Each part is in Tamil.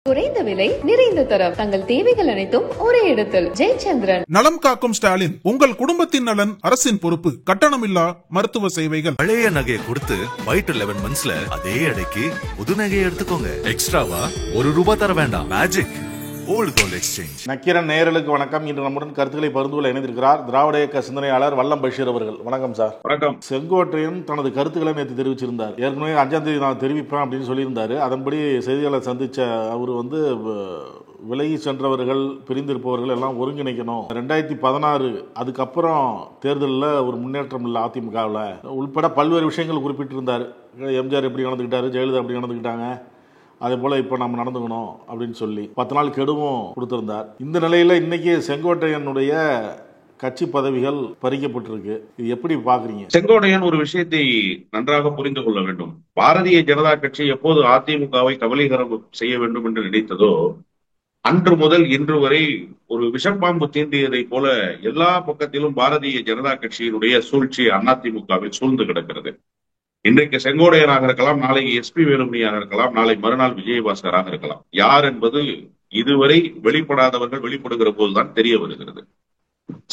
குறைந்த விலை நிறைந்த தரம் தங்கள் தேவைகள் அனைத்தும் ஒரே இடத்தில். ஜெயச்சந்திரன். நலம் காக்கும் ஸ்டாலின், உங்கள் குடும்பத்தின் நலன் அரசின் பொறுப்பு. கட்டணமில்லா மருத்துவ சேவைகள். பழைய நகையை கொடுத்து பைட் 11 மந்த்ஸ்ல அதே அடைக்கு புது நகையை எடுத்துக்கோங்க. எக்ஸ்ட்ராவா ₹1 தர வேண்டாம். Magic old gold exchange. Nakkeeran நேயர்களுக்கு வணக்கம். இன்று நம்முடன் கருத்துக்களை பகிர்ந்து கொள்ள இணைந்திருக்கிறார் திராவிட இயக்க சிந்தனையாளர் வல்லம் பஷீர் அவர்கள். வணக்கம் சார். வணக்கம். செங்கோட்டையன் தனது கருத்துக்களை நேற்று தெரிவிச்சிருந்தார். ஏற்கனவே 5ஆம் தேதி நான் தெரிவிப்பேன் அப்படின்னு சொல்லியிருந்தாரு. அதன்படி செய்தியாளர் சந்திச்ச அவர் விலகி சென்றவர்கள், பிரிந்திருப்பவர்கள் எல்லாம் ஒருங்கிணைக்கணும். 2016 அதுக்கப்புறம் தேர்தலில் ஒரு முன்னேற்றம் இல்லை அதிமுகவில் உள்பட பல்வேறு விஷயங்கள் குறிப்பிட்டிருந்தார். எம்ஜிஆர் எப்படி நடந்துக்கிட்டாரு, ஜெயலலிதா எப்படி நடந்துக்கிட்டாங்க, அதே போல இப்ப நம்ம நடந்துக்கணும் அப்படின்னு சொல்லி 10 நாள் கெடுவும் கொடுத்திருந்தார். இந்த நிலையில இன்னைக்கு செங்கோட்டையனுடைய கட்சி பதவிகள் பறிக்கப்பட்டிருக்கு. இது எப்படி பாக்குறீங்க? செங்கோட்டையன் ஒரு விஷயத்தை நன்றாக புரிந்து கொள்ள வேண்டும். பாரதிய ஜனதா கட்சி எப்போது அதிமுகவை கபலீகரம் செய்ய வேண்டும் என்று நினைத்ததோ அன்று முதல் இன்று வரை ஒரு விஷப்பாம்பு தீண்டியதை போல எல்லா பக்கத்திலும் பாரதிய ஜனதா கட்சியினுடைய சூழ்ச்சி அதிமுகவில் சூழ்ந்து கிடக்கிறது. இன்றைக்கு செங்கோட்டையனாக இருக்கலாம், நாளை SP வேலுமணியாக இருக்கலாம், நாளை மறுநாள் விஜயபாஸ்கராக இருக்கலாம். யார் என்பது இதுவரை வெளிப்படாதவர்கள் வெளிப்படுகிற போதுதான் தெரிய வருகிறது.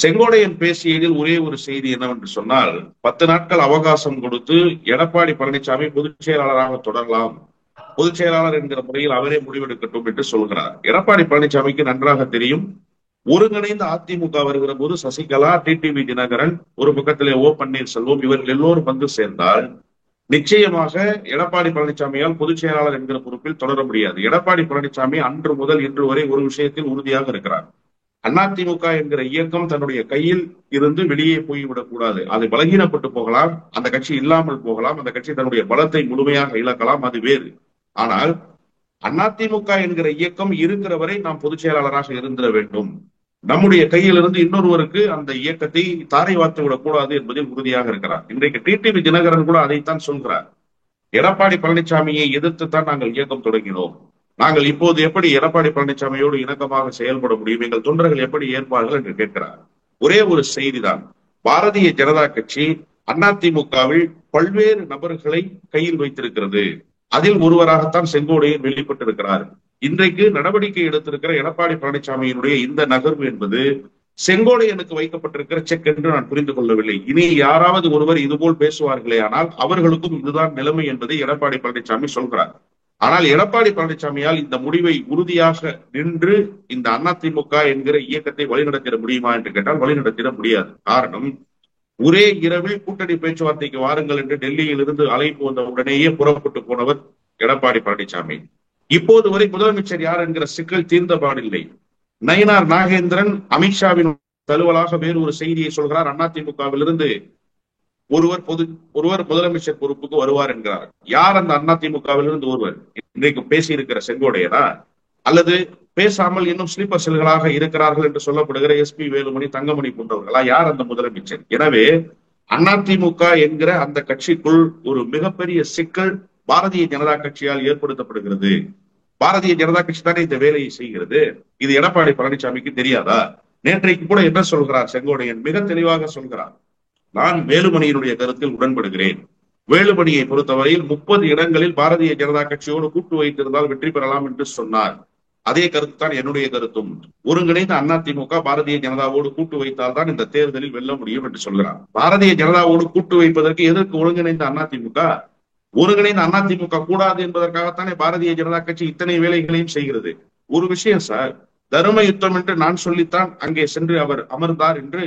செங்கோட்டையன் பேசியதில் ஒரே ஒரு செய்தி என்னவென்று சொன்னால், 10 நாட்கள் அவகாசம் கொடுத்து எடப்பாடி பழனிசாமி பொதுச் செயலாளராக தொடரலாம், பொதுச் செயலாளர் என்கிற முறையில் அவரே முடிவெடுக்கட்டும் என்று சொல்கிறார். எடப்பாடி பழனிசாமிக்கு நன்றாக தெரியும், ஒருங்கிணைந்த அதிமுக வருகிற போது சசிகலா, TTV தினகரன், ஒரு பக்கத்திலே O பன்னீர்செல்வம், இவர்கள் எல்லோரும் வந்து சேர்ந்தால் நிச்சயமாக எடப்பாடி பழனிசாமியால் பொதுச் செயலாளர் என்கிற பொறுப்பில் தொடர முடியாது. எடப்பாடி பழனிசாமி அன்று முதல் இன்று வரை ஒரு விஷயத்தில் உறுதியாக இருக்கிறார். அதிமுக என்கிற இயக்கம் தன்னுடைய கையில் இருந்து வெளியே போய்விடக் கூடாது. அது பலகீனப்பட்டு போகலாம், அந்த கட்சி இல்லாமல் போகலாம், அந்த கட்சி தன்னுடைய பலத்தை முழுமையாக இழக்கலாம், அது வேறு. ஆனால் அதிமுக என்கிற இயக்கம் இருக்கிற வரை நாம் பொதுச் செயலாளராக இருந்திட வேண்டும். நம்முடைய கையிலிருந்து இன்னொருவருக்கு அந்த இயக்கத்தை தாரை வார்த்து விடக் கூடாது என்பதில் உறுதியாக இருக்கிறார். இன்றைக்கு TTV தினகரன் கூட அதைத்தான் சொல்கிறார். எடப்பாடி பழனிசாமியை எதிர்த்துத்தான் நாங்கள் இயக்கம் தொடங்கினோம். நாங்கள் இப்போது எப்படி எடப்பாடி பழனிசாமியோடு இணக்கமாக செயல்பட முடியும், எங்கள் தொண்டர்கள் எப்படி ஏற்பார்கள் என்று கேட்கிறார். ஒரே ஒரு செய்திதான், பாரதிய ஜனதா கட்சி அதிமுகவில் பல்வேறு நபர்களை கையில் வைத்திருக்கிறது. அதில் ஒருவராகத்தான் செங்கோட்டையன் வெளிப்பட்டிருக்கிறார். இன்றைக்கு நடவடிக்கை எடுத்திருக்கிற எடப்பாடி பழனிசாமியினுடைய இந்த நகர்வு என்பது செங்கோட்டையனுக்கு வைக்கப்பட்டிருக்கிற செக் என்று நான் புரிந்து கொள்ளவில்லை. இனி யாராவது ஒருவர் இதுபோல் பேசுவார்களே ஆனால் அவர்களுக்கும் இதுதான் நிலைமை என்பதை எடப்பாடி பழனிசாமி சொல்கிறார். ஆனால் எடப்பாடி பழனிசாமியால் இந்த முடிவை உறுதியாக நின்று இந்த அதிமுக என்கிற இயக்கத்தை வழிநடத்திட முடியுமா என்று கேட்டால் வழிநடத்திட முடியாது. காரணம், ஒரே இரவில் கூட்டணி பேச்சுவார்த்தைக்கு வாருங்கள் என்று டெல்லியில் இருந்து அழைப்பு வந்த உடனேயே புறப்பட்டு போனவர் எடப்பாடி பழனிசாமி. இப்போது வரை முதலமைச்சர் யார் என்கிற சிக்கல் தீர்ந்த பாடில்லை. நயினார் நாகேந்திரன் அமித்ஷாவின் தழுவலாக வேறு ஒரு செய்தியை சொல்கிறார். அதிமுகவிலிருந்து ஒருவர் முதலமைச்சர் பொறுப்புக்கு வருவார் என்கிறார். யார் அந்த அதிமுகவிலிருந்து ஒருவர்? இன்றைக்கு பேசியிருக்கிற செங்கோட்டையனா, அல்லது பேசாமல் இன்னும் ஸ்லீப்பர் செல்களாக இருக்கிறார்கள் என்று சொல்லப்படுகிற SP வேலுமணி, தங்கமணி போன்றவர்களா? யார் அந்த முதலமைச்சர்? எனவே அதிமுக என்கிற அந்த கட்சிக்குள் ஒரு மிகப்பெரிய சிக்கல் பாரதிய ஜனதா கட்சியால் ஏற்படுத்தப்படுகிறது. பாரதிய ஜனதா கட்சி தானே இந்த வேலையை செய்கிறது. இது எடப்பாடி பழனிசாமிக்கு தெரியாதா? நேற்றைக்கு கூட என்ன சொல்கிறார் செங்கோட்டையன்? மிக தெளிவாக சொல்கிறார். நான் வேலுமணியினுடைய கருத்தில் உடன்படுகிறேன். வேலுமணியை பொறுத்தவரையில் 30 இடங்களில் பாரதிய ஜனதா கட்சியோடு கூட்டு வைத்திருந்தால் வெற்றி பெறலாம் என்று சொன்னார். அதே கருத்து தான் என்னுடைய கருத்தும். ஒருங்கிணைந்த அதிமுக பாரதிய ஜனதாவோடு கூட்டு வைத்தால் தான் இந்த தேர்தலில் வெல்ல முடியும் என்று சொல்கிறார். பாரதிய ஜனதாவோடு கூட்டு வைப்பதற்கு எதற்கு ஒருங்கிணைந்த அதிமுக? ஒருங்கிணைந்த அதிமுக கூடாது என்பதற்காகத்தானே பாரதிய ஜனதா கட்சி இத்தனை வேலைகளையும் செய்கிறது. ஒரு விஷயம் சார், தர்ம யுத்தம் என்று நான் சொல்லித்தான் அங்கே சென்று அவர் அமர்ந்தார் என்று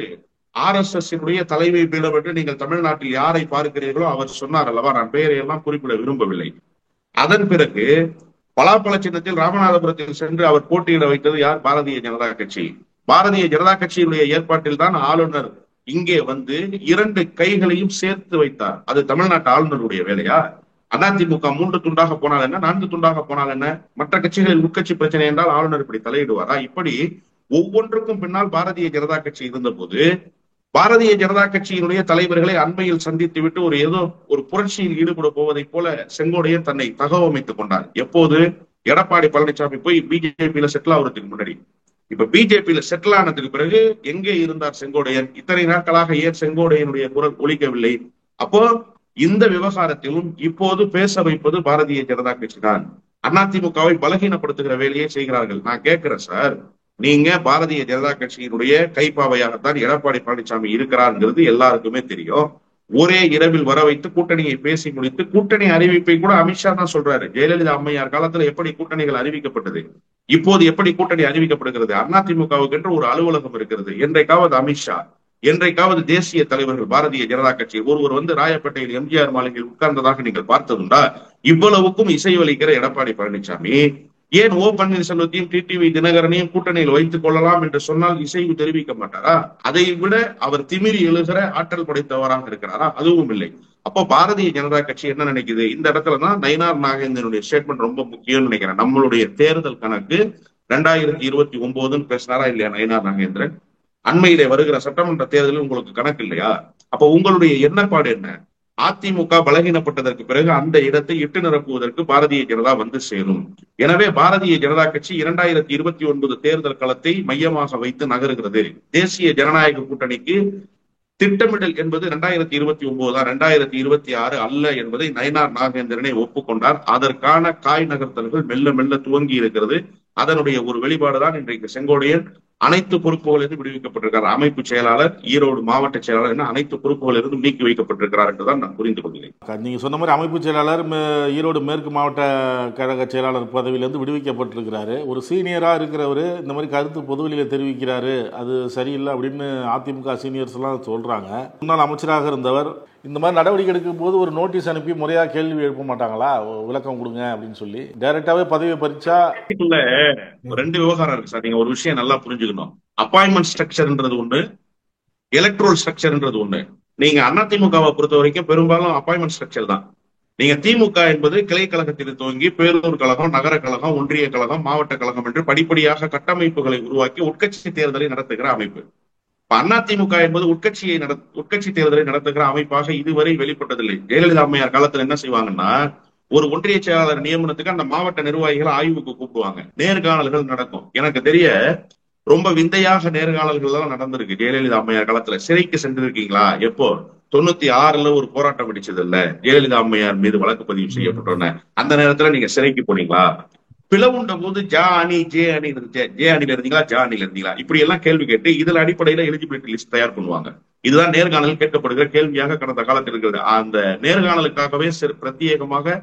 RSS தலைமை பீடம் என்று நீங்கள் தமிழ்நாட்டில் யாரை பார்க்கிறீர்களோ அவர் சொன்னார் அல்லவா? நான் பெயரை எல்லாம் குறிப்பிட விரும்பவில்லை. அதன் பிறகு பலாப்பழ சின்னத்தில் ராமநாதபுரத்தில் சென்று அவர் போட்டியிட வைத்தது யார்? பாரதிய ஜனதா கட்சி. பாரதிய ஜனதா கட்சியினுடைய ஏற்பாட்டில் தான் ஆளுநர் இங்கே வந்து 2 கைகளையும் சேர்த்து வைத்தார். அது தமிழ்நாட்டு ஆளுநருடைய வேலையா? அதிமுக 3 துண்டாக போனால் என்ன, 4 துண்டாக போனால் என்ன? மற்ற கட்சிகளில் உட்கட்சி பிரச்சனை என்றால் ஆளுநர் இப்படி தலையிடுவாரா? இப்படி ஒவ்வொன்றுக்கும் பின்னால் பாரதிய ஜனதா கட்சி இருந்த போது பாரதிய ஜனதா கட்சியினுடைய தலைவர்களை அண்மையில் சந்தித்து விட்டு ஏதோ ஒரு புரட்சியில் ஈடுபட போவதை போல செங்கோட்டையன் தன்னை தகவமைத்துக் கொண்டார். எப்போது? எடப்பாடி பழனிசாமி போய் பிஜேபியில செட்டில் ஆகுறதுக்கு முன்னாடி. இப்ப பிஜேபியில செட்டில் ஆனதுக்கு பிறகு எங்கே இருந்தார் செங்கோட்டையன்? இத்தனை நாட்களாக ஏன் செங்கோட்டையனுடைய குரல் ஒலிக்கவில்லை? அப்போ இந்த விவகாரத்திலும் இப்போது பேச வைப்பது பாரதிய ஜனதா கட்சி தான். அதிமுகவை பலகீனப்படுத்துகிற வேலையை செய்கிறார்கள். நான் கேட்கிறேன் சார், நீங்க பாரதிய ஜனதா கட்சியினுடைய கைப்பாவையாகத்தான் எடப்பாடி பழனிசாமி இருக்கிறார்ங்கிறது எல்லாருக்குமே தெரியும். ஒரே இரவில் வர வைத்து கூட்டணியை பேசி முடித்து கூட்டணி அறிவிப்பை கூட அமித்ஷா தான் சொல்றாரு. ஜெயலலிதா அம்மையார் காலத்துல எப்படி கூட்டணிகள் அறிவிக்கப்பட்டது, இப்போது எப்படி கூட்டணி அறிவிக்கப்படுகிறது, அதிமுகவுக்கு என்று ஒரு அலுவலகம் இருக்கிறது. என்றைக்காவது அமித்ஷா, என்றைக்காவது தேசிய தலைவர்கள் பாரதிய ஜனதா கட்சி ஒருவர் வந்து ராயப்பேட்டையில் எம்ஜிஆர் மாளிகையில் உட்கார்ந்ததாக நீங்கள் பார்த்ததுண்டா? இவ்வளவுக்கும் இசைவளிக்கிற எடப்பாடி பழனிசாமி ஏன் ஓ பன்னீர்செல்வத்தையும் டிடிவி தினகரனையும் கூட்டணியில் வைத்துக் கொள்ளலாம் என்று சொன்னால் இசைவு தெரிவிக்க மாட்டாரா? அதை விட அவர் திமிரி எழுகிற ஆற்றல் படைத்தவராக இருக்கிறாரா? அதுவும் இல்லை. அப்போ பாரதிய ஜனதா கட்சி என்ன நினைக்குது? இந்த இடத்துலதான் நயினார் நாகேந்திரனுடைய ஸ்டேட்மெண்ட் ரொம்ப முக்கியம்னு நினைக்கிறேன். நம்மளுடைய தேர்தல் கணக்கு 2029 பேசினாரா இல்லையா நயினார் நாகேந்திரன்? அண்மையிலே வருகிற சட்டமன்ற தேர்தலில் உங்களுக்கு கணக்கு இல்லையா? அப்ப உங்களுடைய எண்ணப்பாடு என்ன? அதிமுக பலகீனப்பட்டதற்கு பிறகு அந்த இடத்தை இட்டு நிரப்புவதற்கு பாரதிய ஜனதா வந்து சேரும். எனவே பாரதிய ஜனதா கட்சி 2029 தேர்தல் களத்தை மையமாக வைத்து நகருகிறது. தேசிய ஜனநாயக கூட்டணிக்கு திட்டமிடல் என்பது 2029 2026 அல்ல என்பதை நயினார் நாகேந்திரனை ஒப்புக்கொண்டார். அதற்கான காய் நகர்த்தல்கள் மெல்ல மெல்ல துவங்கி இருக்கிறது. அதனுடைய ஒரு வெளிப்பாடுதான் இன்றைக்கு செங்கோடையன் அனைத்து பொறுப்புகளிலிருந்து விடுவிக்கப்பட்டிருக்கிறார். அமைப்பு செயலாளர், ஈரோடு மாவட்ட செயலாளர் என அனைத்து பொறுப்புகளிலிருந்து நீக்கி வைக்கப்பட்டிருக்கிறார் என்றுதான் நான் புரிந்து கொள்கிறேன். நீங்க சொன்ன மாதிரி அமைப்பு செயலாளர் ஈரோடு மேற்கு மாவட்ட கழக செயலாளர் பதவியிலிருந்து விடுவிக்கப்பட்டிருக்கிறாரு. ஒரு சீனியரா இருக்கிறவர் இந்த மாதிரி கருத்து பொதுவெளியில தெரிவிக்கிறாரு, அது சரியில்லை அப்படின்னு அதிமுக சீனியர்ஸ் எல்லாம் சொல்றாங்க. முன்னாள் அமைச்சராக இருந்தவர் இந்த மாதிரி நடவடிக்கை எடுக்கும் போது ஒரு நோட்டீஸ் அனுப்பி முறையா கேள்வி எழுப்ப மாட்டாங்களா? விளக்கம் கொடுங்க அப்படின்னு சொல்லி டைரக்டாவே பதவியை பறிச்சா ரெண்டு விவகாரம் இருக்கு சார். நீங்க ஒரு விஷயம் நல்லா புரிஞ்சுக்கணும். அப்பாயின்மெண்ட் ஸ்ட்ரக்சர்ன்றது ஒண்ணு, எலக்ட்ரல் ஸ்ட்ரக்சர்ன்றது ஒண்ணு. நீங்க அதிமுகவை பொறுத்த வரைக்கும் பெரும்பாலும் அப்பாயின்மெண்ட் ஸ்ட்ரக்சர் தான். நீங்க திமுக என்பது கிளை கழகத்தில் துவங்கி பேரூர் கழகம், நகர கழகம், ஒன்றிய கழகம், மாவட்ட கழகம் என்று படிப்படியாக கட்டமைப்புகளை உருவாக்கி உட்கட்சி தேர்தலை நடத்துகிற அமைப்பு. அதிமுக என்பது உட்கட்சி தேர்தலை நடத்துகிற அமைப்பாக இதுவரை வெளிப்பட்டதில்லை. ஜெயலலிதா அம்மையார் காலத்துல என்ன செய்வாங்கன்னா, ஒரு ஒன்றிய செயலாளர் நியமனத்துக்கு அந்த மாவட்ட நிர்வாகிகளை ஆய்வுக்கு கூப்பிடுவாங்க. நேர்காணல்கள் நடக்கும். எனக்கு தெரிய ரொம்ப விந்தையாக நேர்காணல்கள் எல்லாம் நடந்திருக்கு. ஜெயலலிதா அம்மையார் காலத்துல சிறைக்கு சென்றிருக்கீங்களா? எப்போ? 96 ஒரு போராட்டம் வெடிச்சது இல்ல, ஜெயலலிதா அம்மையார் மீது வழக்கு பதிவு செய்யப்பட்டோன்னு அந்த நேரத்துல நீங்க சிறைக்கு போனீங்களா? பிளவுண்ட போது ஜே அணியில இருந்தீங்களா, ஜா அணியில இருந்தீங்களா, இப்படி எல்லாம் கேள்வி கேட்டு இதுல அடிப்படையில எலிஜிபிலிட்டி லிஸ்ட் தயார் பண்ணுவாங்க. இதுதான் நேர்காணல் கேட்கப்படுகிற கேள்வியாக கடந்த காலத்தில் இருக்கிறது. அந்த நேர்காணலுக்காகவே பிரத்யேகமாக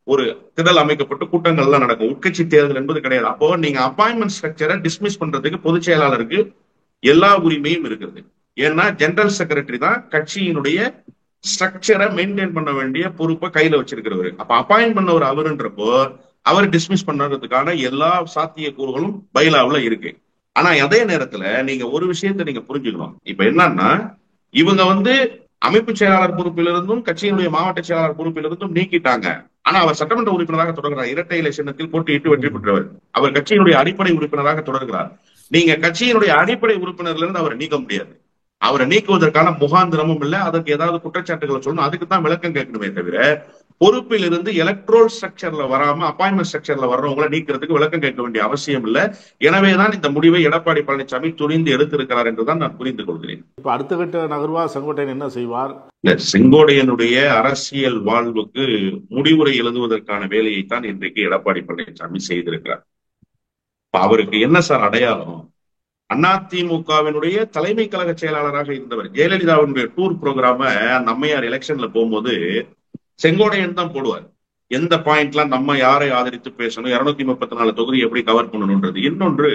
ஒரு திடல் அமைக்கப்பட்டு கூட்டங்கள் எல்லாம் நடக்கும். உட்கட்சி தேர்தல் என்பது கிடையாது. அப்போ நீங்க அப்பாயின்மெண்ட் ஸ்ட்ரக்சரை டிஸ்மிஸ் பண்றதுக்கு பொதுச் செயலாளருக்கு எல்லா உரிமையும் இருக்கிறது. ஏன்னா ஜெனரல் செக்ரட்டரி தான் கட்சியினுடைய ஸ்ட்ரக்சரை மெயின்டைன் பண்ண வேண்டிய பொறுப்பை கையில வச்சிருக்கிறவர். அப்ப அப்பாயின்ட் பண்ணவர் அவருன்றப்போ அவர் டிஸ்மிஸ் பண்றதுக்கான எல்லா சாத்திய கூறுகளும் பைலாவுல இருக்கு. ஆனா அதே நேரத்துல நீங்க ஒரு விஷயத்தை நீங்க புரிஞ்சுக்கணும். இப்ப என்னன்னா, இவங்க வந்து அமைப்பு செயலாளர் பொறுப்பிலிருந்தும் கட்சியினுடைய மாவட்ட செயலாளர் பொறுப்பிலிருந்தும் நீக்கிட்டாங்க. ஆனா அவர் சட்டமன்ற உறுப்பினராக தொடர்கிறார். இரட்டை இலை சின்னத்தில் போட்டியிட்டு வெற்றி பெற்றவர். அவர் கட்சியினுடைய அடிப்படை உறுப்பினராக தொடர்கிறார். நீங்க கட்சியினுடைய அடிப்படை உறுப்பினர்ல இருந்து அவரை நீக்க முடியாது. அவரை நீக்குவதற்கான முகாந்திரமும் இல்லை. அதற்கு ஏதாவது குற்றச்சாட்டுகளை சொல்லணும், அதுக்கு தான் விளக்கம் கேட்கணுமே தவிர பொறுப்பில் இருந்து எலக்ட்ரோல் ஸ்ட்ரக்சர்ல வராம அப்பாயின்மெண்ட் ஸ்ட்ரக்சர்ல வர்றவங்களை நீக்கிறதுக்கு விளக்கம் கேட்க வேண்டிய அவசியம் இல்லை. எனவேதான் இந்த முடிவை எடப்பாடி பழனிசாமி துணிந்து எடுத்திருக்கிறார் என்றுதான் நான் புரிந்து கொள்கிறேன். இப்ப அடுத்த கட்ட நகர்வா செங்கோட்டையன் என்ன செய்வார்? செங்கோட்டையனுடைய அரசியல் வாழ்வுக்கு முடிவுரை எழுதுவதற்கான வேலையைத்தான் இன்றைக்கு எடப்பாடி பழனிசாமி செய்திருக்கிறார். அவருக்கு என்ன சார் அடையாளம்? அதிமுகவினுடைய தலைமை கழக செயலாளராக இருந்தவர். ஜெயலலிதாவினுடைய டூர் ப்ரோக்ராம அந்த அம்மையார் எலெக்ஷன்ல போகும்போது செங்கோட்டையன் தான் போடுவார். எந்த பாயிண்ட்லாம் நம்ம யாரை ஆதரித்து பேசணும், 234 தொகுதி எப்படி கவர் பண்ணணும்ன்றது. இன்னொன்று,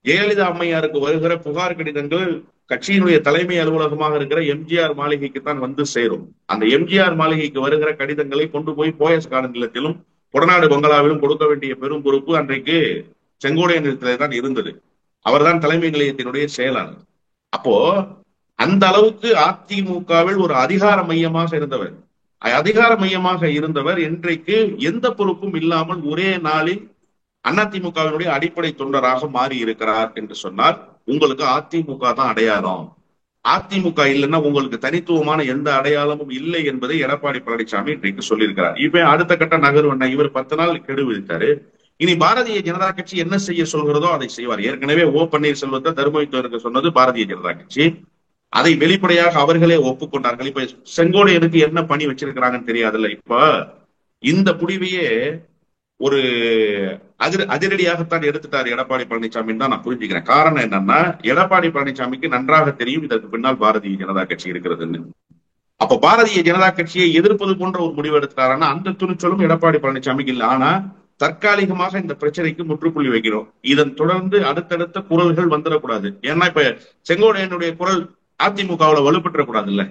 ஜெயலலிதா அம்மையாருக்கு வருகிற புகார் கடிதங்கள் கட்சியினுடைய தலைமை அலுவலகமாக இருக்கிற எம்ஜிஆர் மாளிகைக்கு தான் வந்து சேரும். அந்த எம்ஜிஆர் மாளிகைக்கு வருகிற கடிதங்களை கொண்டு போய் போயஸ் கார்டன் நிலத்திலும் கொடநாடு பங்களாவிலும் கொடுக்க வேண்டிய பெரும் பொறுப்பு அன்றைக்கு செங்கோட்டையன் நிலத்திலே தான் இருந்தது. அவர்தான் தலைமை நிலையத்தினுடைய செயலாளர். அப்போ அந்த அளவுக்கு அதிமுகவில் ஒரு அதிகார மையமாக இருந்தவர் இன்றைக்கு எந்த பொறுப்பும் இல்லாமல் ஒரே நாளில் அதிமுகவினுடைய அடிப்படை தொண்டராக மாறி இருக்கிறார் என்று சொன்னால் உங்களுக்கு அதிமுக தான் அடையாளம். அதிமுக இல்லைன்னா உங்களுக்கு தனித்துவமான எந்த அடையாளமும் இல்லை என்பதை எடப்பாடி பழனிசாமி இன்றைக்கு சொல்லியிருக்கிறார். இப்ப அடுத்த கட்ட நகர்வு இவர் 10 நாள் கெடு விதித்தாரு. இனி பாரதிய ஜனதா கட்சி என்ன செய்ய சொல்கிறதோ அதை செய்வார். ஏற்கனவே ஓ பன்னீர்செல்வத்தை தர்மயுத்தருக்கு சொன்னது பாரதிய ஜனதா கட்சி. அதை வெளிப்படையாக அவர்களே ஒப்புக்கொண்டார்கள். இப்ப செங்கோட்டையனுக்கு என்ன பணி வச்சிருக்கிறாங்கன்னு தெரியாதுல்ல. இப்ப இந்த முடிவையே ஒரு அதிரடியாகத்தான் எடுத்துட்டார் எடப்பாடி பழனிசாமின்னு தான் நான் புரிஞ்சுக்கிறேன். காரணம் என்னன்னா, எடப்பாடி பழனிசாமிக்கு நன்றாக தெரியும் இதற்கு பின்னால் பாரதிய ஜனதா கட்சி இருக்கிறதுன்னு. அப்ப பாரதிய ஜனதா கட்சியை எதிர்ப்பது போன்ற ஒரு முடிவு எடுத்தாருன்னா அந்த துணிச்சலும் எடப்பாடி பழனிசாமிக்கு இல்லை. ஆனா தற்காலிகமாக இந்த பிரச்சனைக்கு முற்றுப்புள்ளி வைக்கிறோம். இதன் தொடர்ந்து அடுத்தடுத்த குரல்கள் வந்துடக்கூடாது. ஏன்னா இப்ப செங்கோட்டையனுடைய குரல் அதிமுகவுல வலுப்பெற்றக்கூடாது இல்ல,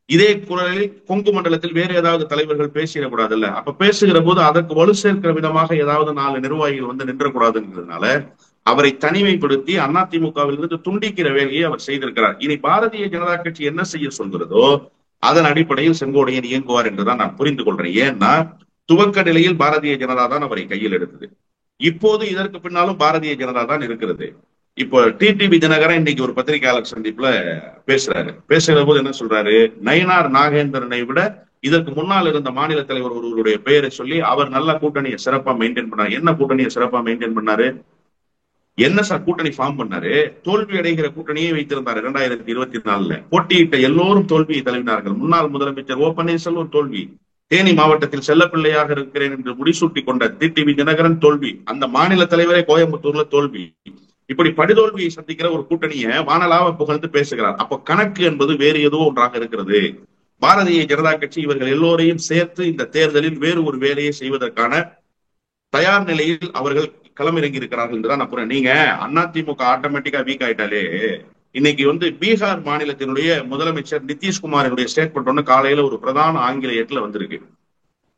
இதே குரலில் கொங்கு மண்டலத்தில் வேற ஏதாவது தலைவர்கள் பேசிடக்கூடாது இல்ல. அப்ப பேசுகிற போது அதற்கு வலு சேர்க்கிற விதமாக ஏதாவது 4 நிர்வாகிகள் வந்து நின்றக்கூடாதுங்கிறதுனால அவரை தனிமைப்படுத்தி அதிமுகவிலிருந்து துண்டிக்கிற வேலையை அவர் செய்திருக்கிறார். இனி பாரதிய ஜனதா கட்சி என்ன செய்ய சொல்கிறதோ அதன் அடிப்படையில் செங்கோட்டையன் இயங்குவார் என்றுதான் நான் புரிந்து கொள்றேன். ஏன்னா துவக்க நிலையில் பாரதிய ஜனதா தான் அவரை கையில் எடுத்தது. இப்போது இதற்கு பின்னாலும் பாரதிய ஜனதா தான் இருக்கிறது. இப்போ டிடிவி தினகரன் இன்னைக்கு ஒரு பத்திரிகையாளர் சந்திப்புல பேசுகிற போது என்ன சொல்றாரு, நயினார் நாகேந்திரனை விட இதற்கு முன்னால் இருந்த மாநில தலைவர் ஒருவருடைய பெயரை சொல்லி அவர் நல்ல கூட்டணியை சிறப்பா மெயின்டைன் பண்ணாரு. என்ன கூட்டணியை சிறப்பா மெயின்டைன் பண்ணாரு? என்ன சார் கூட்டணி ஃபார்ம் பண்ணாரு? தோல்வி அடைகிற கூட்டணியை வைத்திருந்தார். 2024 போட்டியிட்ட எல்லோரும் தோல்வியை தழுவினார்கள். முன்னாள் முதலமைச்சர் ஓ பன்னீர்செல்வம் தோல்வி, தேனி மாவட்டத்தில் செல்லப்பிள்ளையாக இருக்கிறேன் என்று முடிசூட்டி கொண்ட டிடிவி தினகரன் தோல்வி, அந்த மாநில தலைவரே கோயம்புத்தூர்ல தோல்வி. இப்படி படுதோல்வியை சந்திக்கிற ஒரு கூட்டணியை வானலாவ புகழ்ந்து பேசுகிறார். அப்ப கணக்கு என்பது வேறு ஏதோ ஒன்றாக இருக்கிறது. பாரதிய ஜனதா கட்சி இவர்கள் எல்லோரையும் சேர்த்து இந்த தேர்தலில் வேறு ஒரு வேலையை செய்வதற்கான தயார் நிலையில் அவர்கள் களமிறங்கி இருக்கிறார்கள் என்றுதான் நான் புறேன். நீங்க அதிமுக ஆட்டோமேட்டிக்கா வீக் ஆயிட்டாலே, இன்னைக்கு பீகார் மாநிலத்தினுடைய முதலமைச்சர் நிதிஷ்குமாரினுடைய ஸ்டேட்மெண்ட் ஒண்ணு காலையில ஒரு பிரதான ஆங்கில ஏட்ல வந்திருக்கு.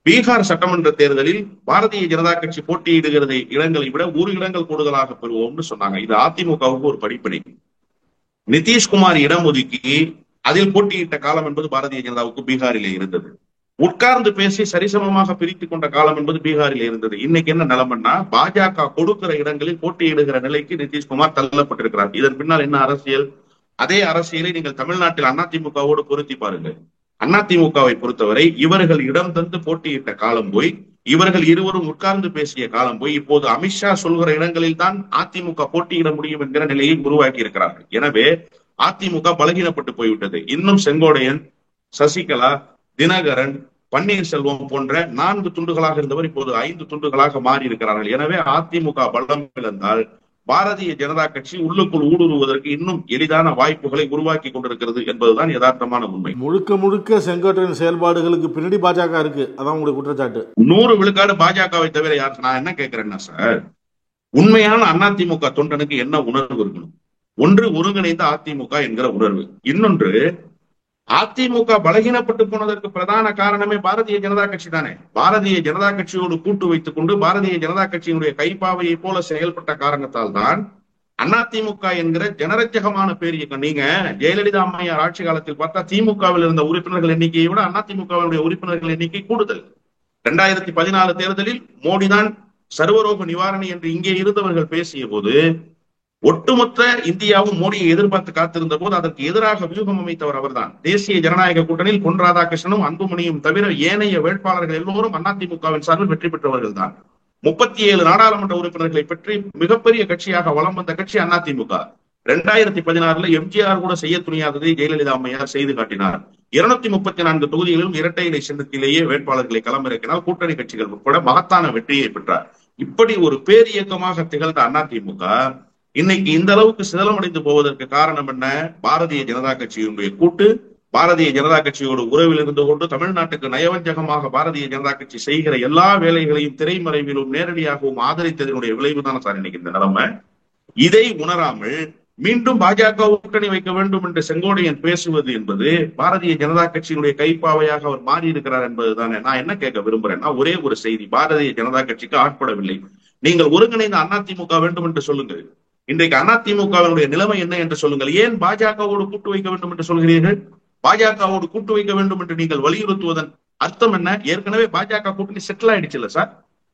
பீகார் சட்டமன்ற தேர்தலில் பாரதிய ஜனதா கட்சி போட்டியிடுகிறது இடங்களை விட 1 இடங்கள் கூடுதலாக பெறுவோம்னு சொன்னாங்க. இது அதிமுகவுக்கு ஒரு படிப்பினை. நிதிஷ்குமார் இடம் ஒதுக்கி அதில் போட்டியிட்ட காலம் என்பது பாரதிய ஜனதாவுக்கு பீகாரிலே இருந்தது. உட்கார்ந்து பேசி சரிசமமாக பிரித்துக் கொண்ட காலம் என்பது பீகாரில் இருந்தது. இன்னைக்கு என்ன நிலைமைன்னா, பாஜக கொடுக்கிற இடங்களில் போட்டியிடுகிற நிலைக்கு நிதிஷ்குமார் தள்ளப்பட்டிருக்கிறார். இதன் பின்னால் என்ன அரசியல்? அதே அரசியலை நீங்கள் தமிழ்நாட்டில் அதிமுகவோடு பொருத்தி பாருங்கள். அதிமுகவை பொறுத்தவரை இவர்கள் இடம் தந்து போட்டியிட்ட காலம் போய், இவர்கள் இருவரும் உட்கார்ந்து பேசிய காலம் போய், இப்போது அமித்ஷா சொல்கிற இடங்களில் தான் அதிமுக போட்டியிட முடியும் என்கிற நிலையை உருவாக்கி இருக்கிறார்கள். எனவே அதிமுக பலகீனப்பட்டு போய்விட்டது. இன்னும் செங்கோட்டையன், சசிகலா, தினகரன், பன்னீர்செல்வம் போன்ற 4 துண்டுகளாக இருந்தவர் இப்போது 5 துண்டுகளாக மாறி இருக்கிறார்கள். எனவே அதிமுக பலம் இழந்தால் பாரதிய ஜனதா கட்சி உள்ளுக்குள் ஊடுருவதற்கு இன்னும் எளிதான வாய்ப்புகளை உருவாக்கி கொண்டிருக்கிறது என்பதுதான் யதார்த்தமான உண்மை. முழுக்க முழுக்க செங்கோட்டையின் செயல்பாடுகளுக்கு பின்னாடி பாஜக இருக்கு, அதான் உங்களுக்கு குற்றச்சாட்டு. 100 விழுக்காடு பாஜகவை தவிர யார்? நான் என்ன கேட்கிறேன்னா சார், உண்மையான அதிமுக தொண்டனுக்கு என்ன உணர்வு இருக்கணும்? ஒன்று ஒருங்கிணைந்த அதிமுக என்கிற உணர்வு, இன்னொன்று அதிமுக பலகீனப்பட்டு போனதற்கு பிரதான காரணமே பாரதிய ஜனதா கட்சி தானே. பாரதிய ஜனதா கட்சியோடு கூட்டு வைத்துக் கொண்டு பாரதிய ஜனதா கட்சியினுடைய கைப்பாவையை போல செயல்பட்ட காரணத்தால் தான் அதிமுக என்கிற ஜனரஞ்சகமான பேர் இயக்கம். நீங்க ஜெயலலிதா அம்மையார் ஆட்சி காலத்தில் பார்த்தா திமுகவில் இருந்த உறுப்பினர்கள் எண்ணிக்கையை விட அதிமுகவினுடைய உறுப்பினர்கள் எண்ணிக்கை கூடுதல். 2014 தேர்தலில் மோடிதான் சர்வரோக நிவாரணி என்று இங்கே இருந்தவர்கள் பேசிய போது ஒட்டுமொத்த இந்தியாவும் மோடியை எதிர்பார்த்து காத்திருந்த போது அதற்கு எதிராக வியூகம் அமைத்தவர் அவர்தான். தேசிய ஜனநாயக கூட்டணியில் பொன் ராதாகிருஷ்ணனும் அன்புமணியும் தவிர ஏனைய வேட்பாளர்கள் எல்லோரும் அதிமுகவின் சார்பில் வெற்றி பெற்றவர்கள் தான். 37 நாடாளுமன்ற உறுப்பினர்களை பெற்று மிகப்பெரிய கட்சியாக வலம் வந்த கட்சி அதிமுக. 2016 எம்ஜிஆர் கூட செய்ய துணியாததை ஜெயலலிதா அம்மையார் செய்து காட்டினார். 234 தொகுதிகளிலும் இரட்டை இலை சின்னத்திலேயே வேட்பாளர்களை களமிறக்கினால் கூட்டணி கட்சிகள் உட்பட மகத்தான வெற்றியை பெற்றார். இப்படி ஒரு பேர் இயக்கமாக திகழ்ந்த அதிமுக இன்னைக்கு இந்த அளவுக்கு சிதலமடைந்து போவதற்கு காரணம் என்ன? பாரதிய ஜனதா கட்சியினுடைய கூட்டு, பாரதிய ஜனதா கட்சியோடு உறவில் இருந்து கொண்டு தமிழ்நாட்டுக்கு நயவஞ்சகமாக பாரதிய ஜனதா கட்சி செய்கிற எல்லா வேலைகளையும் திரைமறைவிலும் நேரடியாகவும் ஆதரித்ததனுடைய விளைவுதான சார் இன்னைக்கு இந்த நிலைமை. இதை உணராமல் மீண்டும் பாஜக கூட்டணி வைக்க வேண்டும் என்று செங்கோட்டையன் பேசுவது என்பது பாரதிய ஜனதா கட்சியினுடைய கைப்பாவையாக அவர் மாறி இருக்கிறார் என்பதுதானே. நான் என்ன கேட்க விரும்புறேன்னா, ஒரே ஒரு செய்தி, பாரதிய ஜனதா கட்சிக்கு ஆட்படவில்லை. நீங்கள் ஒருங்கிணைந்த அதிமுக வேண்டும் என்று சொல்லுங்கள். இன்றைக்கு அதிமுகவினுடைய நிலைமை என்ன என்று சொல்லுங்கள். ஏன் பாஜகவோடு கூட்டு வைக்க வேண்டும் என்று சொல்கிறீர்கள்? பாஜகவோடு கூட்டு வைக்க வேண்டும் என்று நீங்கள் வலியுறுத்துவதன் அர்த்தம் என்ன? ஏற்கனவே பாஜக கூட்டணி செட்டில் ஆயிடுச்சு இல்ல சார்?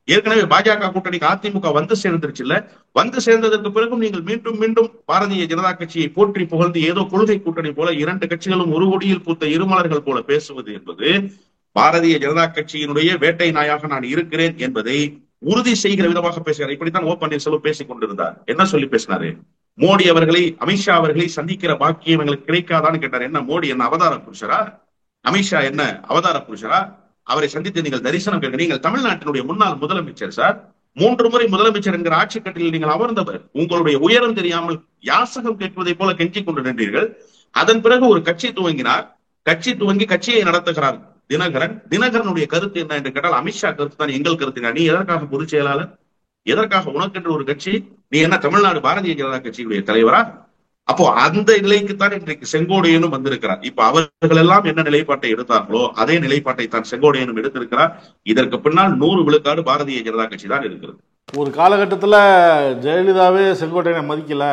ஏற்கனவே பாஜக கூட்டணிக்கு அதிமுக வந்து சேர்ந்துருச்சு இல்ல? வந்து சேர்ந்ததற்கு பிறகும் நீங்கள் மீண்டும் மீண்டும் பாரதிய ஜனதா கட்சியை போற்றி புகழ்ந்து ஏதோ கொள்கை கூட்டணி போல 2 கட்சிகளும் ஒரு கொடியில் பூத்த இருமலர்கள் போல பேசுவது என்பது பாரதிய ஜனதா கட்சியினுடைய வேட்டை நாயாக நான் இருக்கிறேன் என்பதை உறுதி செய்கிற விதமாக பேசுகிறார். இப்படித்தான் ஓ பன்னீர்செல்வம் பேசிக் கொண்டிருந்தார். என்ன சொல்லி பேசினாரு? மோடி அவர்களை, அமித்ஷா அவர்களை சந்திக்கிற பாக்கியம் எங்களுக்கு கிடைக்காதான்னு கேட்டார். என்ன மோடி என்ன அவதார புருஷரா? அமித்ஷா என்ன அவதார புருஷரா? அவரை சந்தித்து நீங்கள் தரிசனம் கேட்க. நீங்கள் தமிழ்நாட்டினுடைய முன்னாள் முதலமைச்சர் சார், 3 முறை முதலமைச்சர் என்கிற ஆட்சி கட்டில் நீங்கள் அமர்ந்தவர். உங்களுடைய உயரம் தெரியாமல் யாசகம் கேட்பதை போல கெஞ்சிக் கொண்டு நின்றீர்கள். அதன் பிறகு ஒரு கட்சி துவங்கினார். கட்சி துவங்கி கட்சியை நடத்துகிறார் தினகரனுடைய கருத்து என்ன என்று கேட்டால் அமித்ஷா கருத்து தான் எங்கள் கருத்து. நீ எதற்காக பொதுச் செயலாளர்? எதற்காக உனக்கென்று ஒரு கட்சி? நீ என்ன தமிழ்நாடு பாரதிய ஜனதா கட்சியுடைய தலைவரா? அப்போ அந்த நிலைக்குத்தான் இன்றைக்கு செங்கோடையனும் வந்திருக்கிறார். இப்ப அவர்கள் எல்லாம் என்ன நிலைப்பாட்டை எடுத்தார்களோ அதே நிலைப்பாட்டை தான் செங்கோடையனும் எடுத்திருக்கிறார். இதற்கு பின்னால் 100 விழுக்காடு பாரதிய ஜனதா கட்சி தான் இருக்கிறது. ஒரு காலகட்டத்தில் ஜெயலலிதாவே செங்கோட்டையனை மதிக்கல,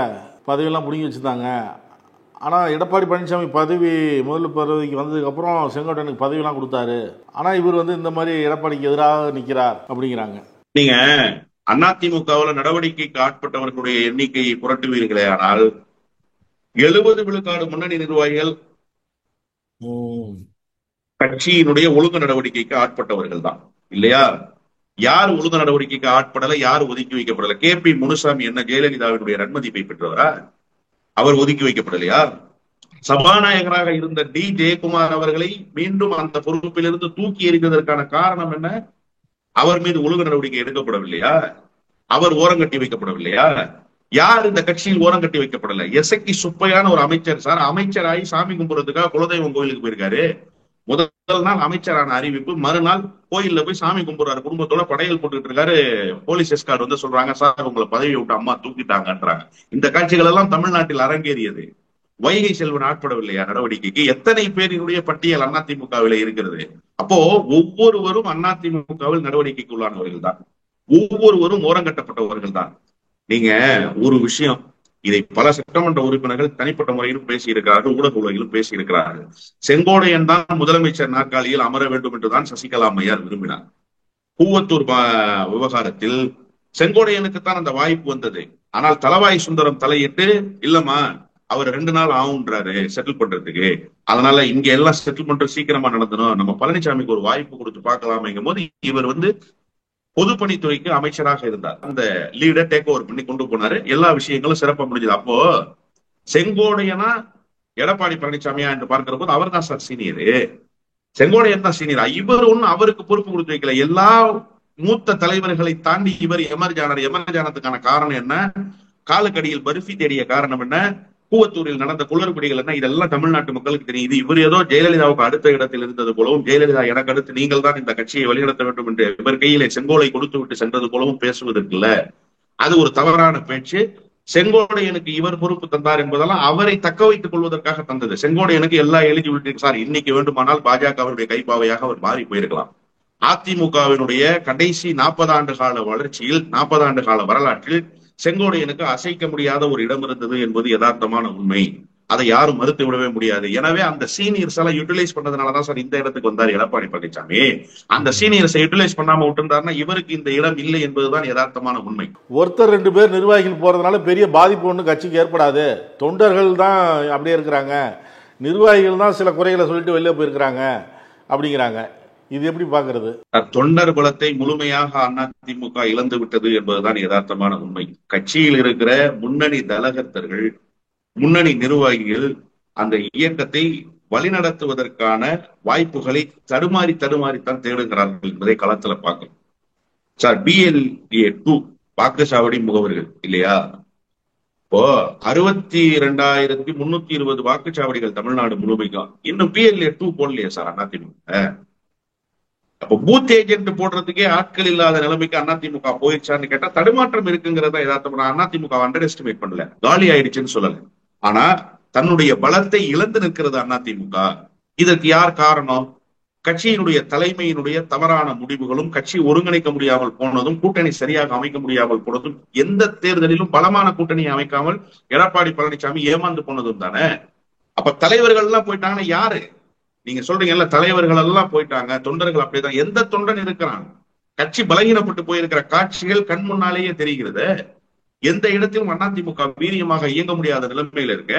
பதவியெல்லாம் பிடிங்கி வச்சுருந்தாங்க. ஆனால் எடப்பாடி பழனிசாமி முதல் பதவிக்கு வந்ததுக்கப்புறம் செங்கோட்டையனுக்கு பதவியெல்லாம் கொடுத்தாரு. ஆனால் இவர் இந்த மாதிரி எடப்பாடிக்கு எதிராக நிற்கிறார் அப்படிங்கிறாங்க. நீங்க அதிமுகவில் நடவடிக்கைக்கு ஆட்பட்டவர்களுடைய எண்ணிக்கையை புரட்டுவீர்களே, ஆனால் 70 விழுக்காடு முன்னணி நிர்வாகிகள் கட்சியினுடைய ஒழுங்கு நடவடிக்கைக்கு ஆட்பட்டவர்கள் தான் இல்லையா? யார் ஒழுங்கு நடவடிக்கைக்கு ஆட்படல, யார் ஒதுக்கி வைக்கப்படல? KP முனுசாமி என்ன ஜெயலலிதாவினுடைய நன்மதிப்பை பெற்றவரா? அவர் ஒதுக்கி வைக்கப்படலையா? சபாநாயகராக இருந்த D. ஜெயக்குமார் அவர்களை மீண்டும் அந்த பொறுப்பிலிருந்து தூக்கி எறிந்ததற்கான காரணம் என்ன? அவர் மீது ஒழுங்கு நடவடிக்கை எடுக்கப்படவில்லையா? அவர் ஓரங்கட்டி வைக்கப்படவில்லையா? யார் இந்த கட்சியில் ஓரங்கட்டி வைக்கப்படல? எசக்கி சுப்பையான ஒரு அமைச்சர் சார், அமைச்சராகி சாமி கும்பிடுறதுக்காக குலதெய்வம் கோயிலுக்கு போயிருக்காரு. முதல் நாள் அமைச்சரான அறிவிப்பு, மறுநாள் கோயில்ல போய் சாமி கும்பிடுறாரு, குடும்பத்தோட படையல் போட்டுக்கிட்டு இருக்காரு. போலீஸ் எஸ்கார்ட் சொல்றாங்க, சார் உங்களை பதவி விட்டு அம்மா தூக்கிட்டாங்கன்றாங்க. இந்த காட்சிகள் எல்லாம் தமிழ்நாட்டில் அரங்கேறியது. வைகை செல்வன் ஆட்படவில்லையா நடவடிக்கைக்கு? எத்தனை பேரினுடைய பட்டியல் அதிமுகவில் இருக்கிறது? அப்போ ஒவ்வொருவரும் அதிமுகவில் நடவடிக்கைக்கு உள்ளானவர்கள் தான், ஒவ்வொருவரும் ஓரங்கட்டப்பட்டவர்கள் தான். நீங்க ஒரு விஷயம், இதை பல சட்டமன்ற உறுப்பினர்கள் தனிப்பட்ட முறையிலும் பேசியிருக்கிறார்கள், ஊடக உலகிலும் பேசியிருக்கிறார்கள். செங்கோடையன் தான் முதலமைச்சர் நாற்காலியில் அமர வேண்டும் என்றுதான் சசிகலா அம்மையார் விரும்பினார். கூவத்தூர் விவகாரத்தில் செங்கோடையனுக்குத்தான் அந்த வாய்ப்பு வந்தது. ஆனால் தளவாய் சுந்தரம் தலையிட்டு, இல்லம்மா அவர் 2 நாள் ஆகுன்றாரு செட்டில் பண்றதுக்கு, அதனால இங்க எல்லாம் செட்டில் பண்றது சீக்கிரமா நடந்தணும், நம்ம பழனிசாமிக்கு ஒரு வாய்ப்பு கொடுத்து பார்க்கலாமேங்கும் போது இவர் பொதுப்பணித்துறைக்கு அமைச்சராக இருந்தார். அந்த லீடை டேக் ஓவர் பண்ணி கொண்டு போனாரு. எல்லா விஷயங்களும் சிறப்பா முடிஞ்சது. அப்போ செங்கோடையனா எடப்பாடி பழனிசாமியா என்று பார்க்கிற போது அவர் தான் சார் சீனியரு. செங்கோடையன் தான் சீனியரா? இவர் ஒன்னும் அவருக்கு பொறுப்பு கொடுத்து வைக்கல. எல்லா மூத்த தலைவர்களை தாண்டி இவர் எமர்ஜானார். எமர்ஜானத்துக்கான காரணம் என்ன? காலுக்கடியில் பர்ஃபி தேடிய காரணம் என்ன? கூவத்தூரில் நடந்த குளறுபடிகள் என்ன? இதெல்லாம் தமிழ்நாட்டு மக்களுக்கு தெரியும். இவர் ஏதோ ஜெயலலிதாவுக்கு அடுத்த இடத்தில் இருந்தது போலவும், ஜெயலலிதா எனக்கு அடுத்து நீங்கள் தான் இந்த கட்சியை வழிநடத்த வேண்டும் என்று இவர் கையிலே செங்கோலை கொடுத்து விட்டு சென்றது போலவும் பேசுவதற்குல்ல. அது ஒரு தவறான பேச்சு. செங்கோடையனுக்கு இவர் பொறுப்பு தந்தார் என்பதெல்லாம் அவரை தக்க வைத்துக் கொள்வதற்காக தந்தது. செங்கோடையனுக்கு எல்லா எலிஜிபிலிட்டி சார், இன்னைக்கு வேண்டுமானால் பாஜகவினுடைய கைப்பாவையாக அவர் மாறி போயிருக்கலாம். அதிமுகவினுடைய கடைசி 40 ஆண்டு கால வளர்ச்சியில், 40 ஆண்டு கால வரலாற்றில் செங்கோடையனுக்கு அசைக்க முடியாத ஒரு இடம் இருந்தது என்பது யதார்த்தமான உண்மை. அதை யாரும் மறுத்து விடவே முடியாது. எனவே அந்த சீனியர்ஸ் எல்லாம் யூட்டிலைஸ் பண்ணதுனாலதான் சார் இந்த இடத்துக்கு வந்தார் எடப்பாடி பழனிசாமி. அந்த சீனியர்ஸை யூட்டிலைஸ் பண்ணாம விட்டுருந்தாருன்னா இவருக்கு இந்த இடம் இல்லை என்பதுதான் யதார்த்தமான உண்மை. ஒருத்தர் 2 பேர் நிர்வாகிகள் போறதுனால பெரிய பாதிப்பு ஒண்ணு கட்சிக்கு ஏற்படாது. தொண்டர்கள் தான் அப்படியே இருக்கிறாங்க, நிர்வாகிகள் தான் சில குறைகளை சொல்லிட்டு வெளியே போயிருக்கிறாங்க அப்படிங்கிறாங்க. இது எப்படி பாக்குறது? தொண்டர் பலத்தை முழுமையாக அதிமுக இழந்து விட்டது என்பதுதான் யதார்த்தமான உண்மை. கட்சியில் இருக்கிற முன்னணி தலகர்த்தர்கள், முன்னணி நிர்வாகிகள் அந்த இயக்கத்தை வழிநடத்துவதற்கான வாய்ப்புகளை தடுமாறித்தான் தேடுகிறார்கள் என்பதை களத்துல பார்க்கணும் சார். BLA 2 வாக்குச்சாவடி முகவர்கள் இல்லையா? இப்போ 62,320 வாக்குச்சாவடிகள் தமிழ்நாடு முழுமைக்கும். இன்னும் BLA 2 போடலையா சார் அதிமுக? அப்ப பூத் ஏஜென்ட் போடுறதுக்கே ஆட்கள் இல்லாத நிலைமைக்கு அதிமுக போயிடுச்சான்னு கேட்டா தடுமாற்றம் இருக்குங்கிறத யதார்த்தம். அதிமுக அண்டர் எஸ்டிமேட் பண்ணல, காலி ஆயிடுச்சுன்னு சொல்லல. ஆனா தன்னுடைய பலத்தை இழந்து நிற்கிறது அதிமுக. இதற்கு யார் காரணம்? கட்சியினுடைய தலைமையினுடைய தவறான முடிவுகளும், கட்சி ஒருங்கிணைக்க முடியாமல் போனதும், கூட்டணி சரியாக அமைக்க முடியாமல் போனதும், எந்த தேர்தலிலும் பலமான கூட்டணியை அமைக்காமல் எடப்பாடி பழனிசாமி ஏமாந்து போனதும் தானே. அப்ப தலைவர்கள் எல்லாம் போயிட்டாங்கன்னா யாரு? நீங்க சொல்றீங்கல்ல தலைவர்கள் எல்லாம் போயிட்டாங்க, தொண்டர்கள் அப்படிதான். எந்த தொண்டன் இருக்கிறான்? கட்சி பலகீனப்பட்டு போயிருக்கிற காட்சிகள் கண் முன்னாலேயே தெரிகிறது. எந்த இடத்திலும் அதிமுக வீரியமாக இயங்க முடியாத நிலைமையில இருக்க.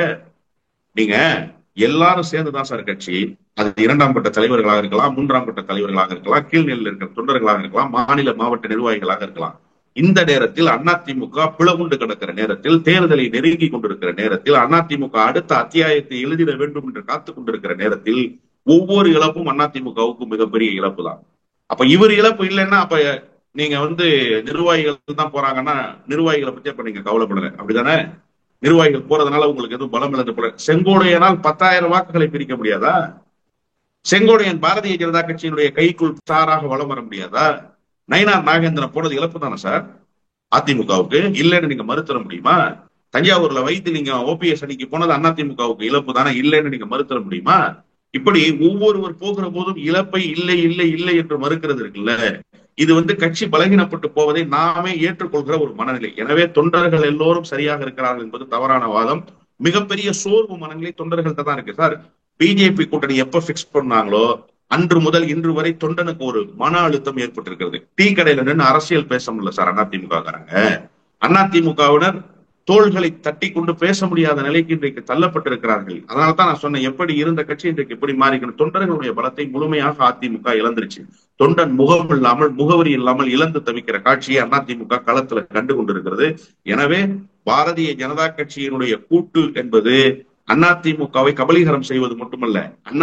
நீங்க எல்லாரும் சேர்ந்துதான் சார் கட்சி. அது 2ஆம் கட்ட தலைவர்களாக இருக்கலாம், 3ஆம் கட்ட தலைவர்களாக இருக்கலாம், கீழ்நிலையில் இருக்கிற தொண்டர்களாக இருக்கலாம், மாநில மாவட்ட நிர்வாகிகளாக இருக்கலாம். இந்த நேரத்தில் அதிமுக பிளவுண்டு கிடக்கிற நேரத்தில், தேர்தலை நெருங்கி கொண்டிருக்கிற நேரத்தில், அதிமுக அடுத்த அத்தியாயத்தை எழுதிட வேண்டும் என்று காத்துக் கொண்டிருக்கிற நேரத்தில் ஒவ்வொரு இழப்பும் அதிமுகவுக்கு மிகப்பெரிய இழப்பு தான். அப்ப இவர் இழப்பு இல்லைன்னா அப்ப நீங்க நிர்வாகிகள் தான் போறாங்கன்னா நிர்வாகிகளை பத்தி அப்ப நீங்க கவலைப்படல, அப்படிதானே? நிர்வாகிகள் போறதுனால உங்களுக்கு எதுவும் பலம் இழந்து போல. செங்கோடையனால் 10,000 வாக்குகளை பிரிக்க முடியாதா? செங்கோடையன் பாரதிய ஜனதா கட்சியினுடைய கைக்குள் சாராக வளம் வர முடியாதா? நயினார் நாகேந்திரன் போனது இழப்பு தானே சார் அதிமுகவுக்கு? இல்லைன்னு நீங்க மறுத்தர முடியுமா? தஞ்சாவூர்ல வைத்திலிங்க ஓபிஎஸ் அணிக்கு போனது அதிமுகவுக்கு இழப்பு தானே, இல்லைன்னு நீங்க மறுத்தர முடியுமா? இப்படி ஒவ்வொருவர் போகிற போதும் இழப்பை இல்லை இல்லை இல்லை என்று மறுக்கிறது இருக்குல்ல, இது கட்சி பலகீனப்பட்டு போவதை நாமே ஏற்றுக்கொள்கிற ஒரு மனநிலை. எனவே தொண்டர்கள் எல்லோரும் சரியாக இருக்கிறார்கள் என்பது தவறான வாதம். மிகப்பெரிய சோர்வு மனநிலை தொண்டர்கள்ட்ட தான் இருக்கு சார். பிஜேபி கூட்டணி எப்ப பிக்ஸ் பண்ணாங்களோ அன்று முதல் இன்று வரை தொண்டனுக்கு ஒரு மன அழுத்தம் ஏற்பட்டிருக்கிறது. டீ கடையில நின்று அரசியல் பேச முடியல சார் அதிமுக காரங்க. அதிமுகவினர் தோள்களை தட்டி கொண்டு பேச முடியாத நிலைக்கு இன்றைக்கு தள்ளப்பட்டிருக்கிறார்கள். அதனால்தான் நான் சொன்னேன், எப்படி இருந்த கட்சி இன்றைக்கு எப்படி மாறிக்கணும். தொண்டர்களுடைய பலத்தை முழுமையாக அதிமுக இழந்துருச்சு. தொண்டன் முகம் இல்லாமல் முகவரி இல்லாமல் இழந்து தவிக்கிற காட்சியை அதிமுக களத்துல கண்டு கொண்டிருக்கிறது. எனவே பாரதிய ஜனதா கட்சியினுடைய கூட்டு என்பது அதிமுகவை கபலீகரம் செய்வது மட்டுமல்ல,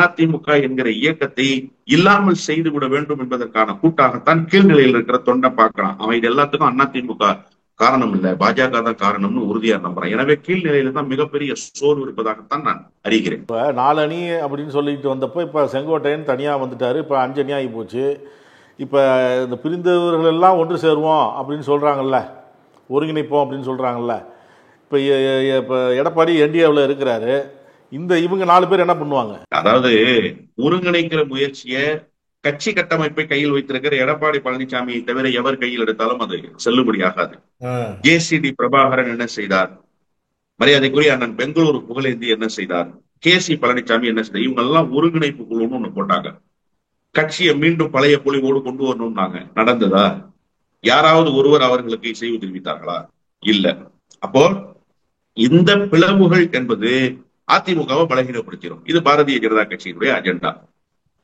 அதிமுக என்கிற இயக்கத்தை இல்லாமல் செய்துவிட வேண்டும் என்பதற்கான கூட்டாகத்தான் கீழ்நிலையில் இருக்கிற தொண்டை பார்க்கலாம். அவன் இது எல்லாத்துக்கும் அதிமுக காரணம் இல்ல, பாஜக தான் காரணம்னு உறுதியா நம்புறேன். எனவே கீழ்நிலையில தான் மிகப்பெரிய சோர்வு இருப்பதாகத்தான் நான் அறிகிறேன். இப்ப 4 அணி அப்படின்னு சொல்லிட்டு வந்தப்போ இப்ப செங்கோட்டையன் தனியா வந்துட்டாரு. இப்ப 5 அணி ஆகி போச்சு. இப்ப இந்த பிரிந்தவர்கள் எல்லாம் ஒன்று சேருவோம் அப்படின்னு சொல்றாங்கல்ல, ஒருங்கிணைப்போம் அப்படின்னு சொல்றாங்கல்ல. இப்ப எடப்பாடி என்டிஏவில் இருக்கிறாரு. இவங்க 4 பேர் என்ன பண்ணுவாங்க? அதாவது ஒருங்கிணைக்கிற முயற்சியை கட்சி கட்டமைப்பை கையில் வைத்திருக்கிற எடப்பாடி பழனிசாமியை தவிர எவர் கையில் எடுத்தாலும் அது செல்லுபடியாகாது. ஜேசிடி பிரபாகரன் என்ன செய்தார்? மரியாதைக்குரிய அண்ணன் பெங்களூரு புகழேந்தி என்ன செய்தார்? கேசி பழனிசாமி என்ன செய்தார்? இவங்க எல்லாம் ஒருங்கிணைப்பு குழுன்னு ஒண்ணு போட்டாங்க. கட்சியை மீண்டும் பழைய பொலிவோடு கொண்டு வரணும்னாங்க. நடந்ததா? யாராவது ஒருவர் அவர்களுக்கு இசைவு தெரிவித்தார்களா? இல்ல. அப்போ இந்த பிளவுகள் என்பது அதிமுகவை பலகீனப்படுத்திடும். இது பாரதிய ஜனதா கட்சியினுடைய அஜெண்டா.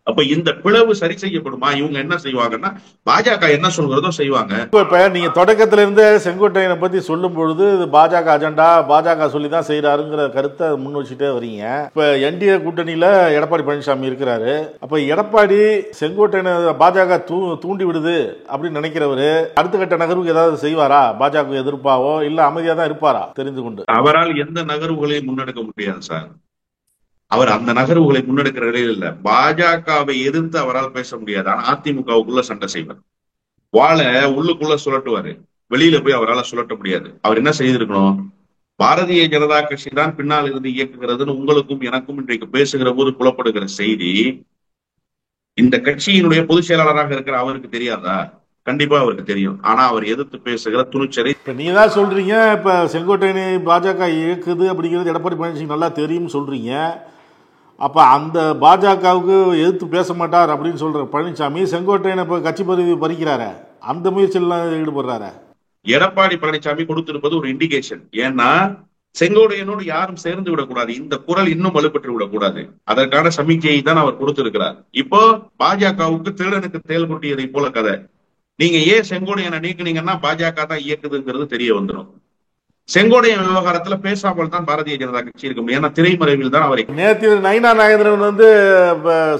அப்ப இந்த பிளவு சரி செய்யப்படுமா? இவங்க என்ன செய்வாங்கன்னா பாஜக என்ன சொல்கிறதோ செய்வாங்க. இப்ப நீங்க தொடக்கத்துல இருந்தே செங்கோட்டையனை பத்தி சொல்லும் பொழுது பாஜக அஜெண்டா, பாஜக சொல்லிதான் செய்யறாருங்கிற கருத்தை முன் வச்சுட்டே வரீங்க. இப்ப என்டிஏ கூட்டணியில எடப்பாடி பழனிசாமி இருக்கிறாரு. அப்ப எடப்பாடி செங்கோட்டையனை பாஜக தூண்டி விடுது அப்படின்னு நினைக்கிறவரு அடுத்த கட்ட நகர்வுக்கு ஏதாவது செய்வாரா? பாஜக எதிர்ப்பாவோ இல்ல அமைதியா தான் இருப்பாரா? தெரிந்து கொண்டு அவரால் எந்த நகர்வுகளையும் முன்னெடுக்க முடியாது சார். அவர் அந்த நகர்வுகளை முன்னெடுக்கிற நிலையில் இல்ல. பாஜகவை எதிர்த்து அவரால் பேச முடியாது. ஆனா அதிமுகவுக்குள்ள சண்டை செய்வார். வாழ உள்ளுக்குள்ள சுழட்டுவாரு, வெளியில போய் அவரால் சுழட்ட முடியாது. அவர் என்ன செய்திருக்கணும்? பாரதிய ஜனதா கட்சி தான் பின்னால் இருந்து இயக்குகிறதுன்னு உங்களுக்கும் எனக்கும் இன்றைக்கு பேசுகிற போது புலப்படுகிற செய்தி இந்த கட்சியினுடைய பொதுச் செயலாளராக இருக்கிற அவருக்கு தெரியாதா? கண்டிப்பா அவருக்கு தெரியும். ஆனா அவர் எதிர்த்து பேசுகிற துணிச்சலை நீ தான் சொல்றீங்க. இப்ப செங்கோட்டையனை பாஜக இயக்குது அப்படிங்கிறது எடப்பாடி பழனிசாமி நல்லா தெரியும் சொல்றீங்க. அப்ப அந்த பாஜகவுக்கு எதிர்த்து பேச மாட்டார் அப்படின்னு சொல்ற பழனிசாமி செங்கோட்டையனை இப்ப கட்சி பதவி பறிக்கிறாரு, அந்த முயற்சியெல்லாம் ஈடுபடுறாரு. எடப்பாடி பழனிசாமி கொடுத்திருப்பது ஒரு இண்டிகேஷன். ஏன்னா செங்கோட்டையனோடு யாரும் சேர்ந்து விடக்கூடாது, இந்த குரல் இன்னும் வலுப்பெற்று விடக்கூடாது. அதற்கான சமிக்கையை தான் அவர் கொடுத்திருக்கிறார். இப்போ பாஜகவுக்கு திருடனுக்கு தேல் கொட்டியதை போல கதை. நீங்க ஏன் செங்கோட்டையனை நீக்குனீங்கன்னா பாஜக தான் இயக்குதுங்கிறது தெரிய வந்துடும். செங்கோட்டையன் விவகாரத்துல பேசாமல் தான் பாரதிய ஜனதா கட்சி இருக்கும். ஏன்னா திரைமறைவில் தான் அவரை நேற்று நயினார் நாகேந்திரன்